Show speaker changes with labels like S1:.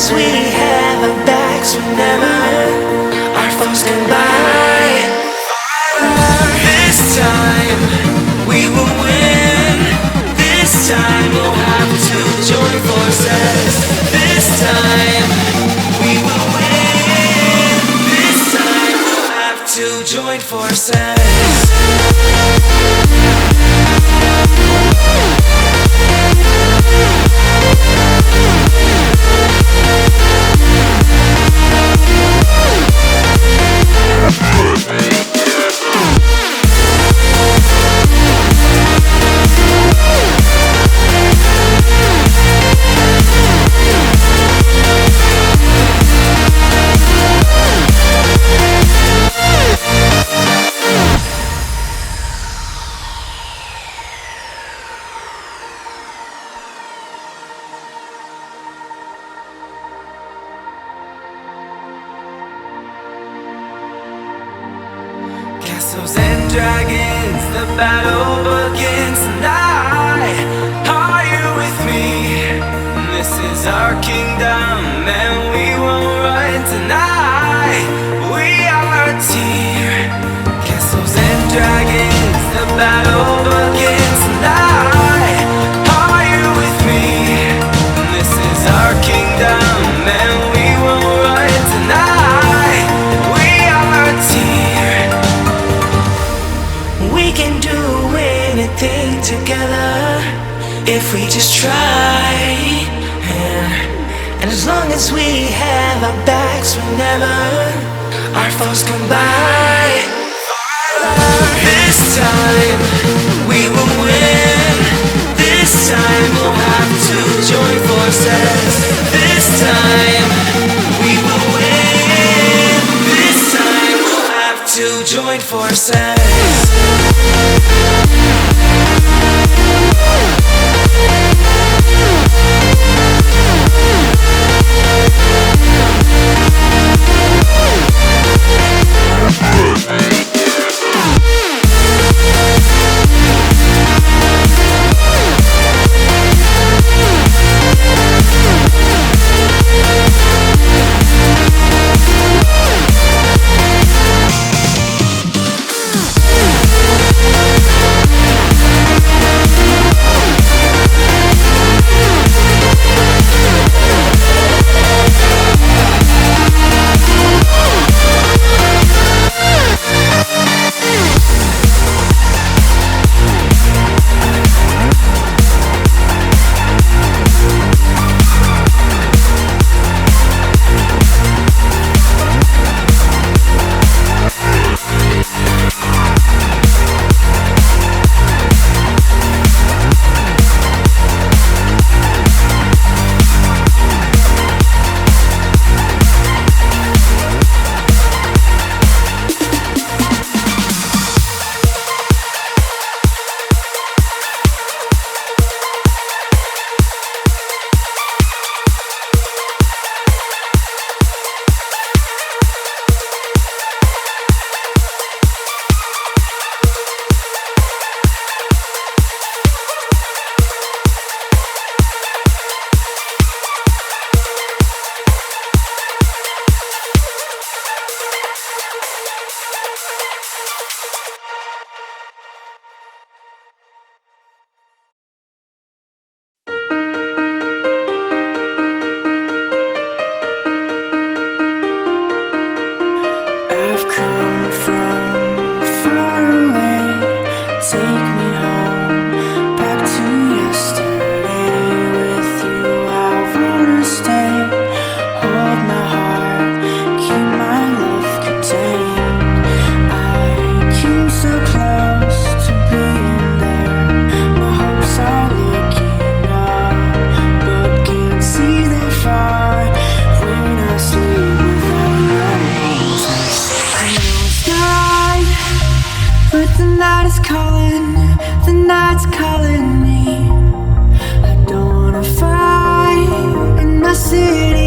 S1: as we have our backs, whenever our foes come by. This time we will win. This time we'll have to join forces. This time we will win. This time we'll have to join forces. Castles and dragons, the battle begins tonight. Are you with me? This is our kingdom and we won't run tonight. We are a team. Castles and dragons, the battle begins tonight. Are you with me? This is our kingdom and we won't run tonight. We are a team. We can do anything together if we just try. And as long as we have our backs whenever our foes come by. This time we will win. This time we'll have to join forces. This time we will win. This time we'll have to join forces.
S2: The night's calling me. I don't wanna fight in my city.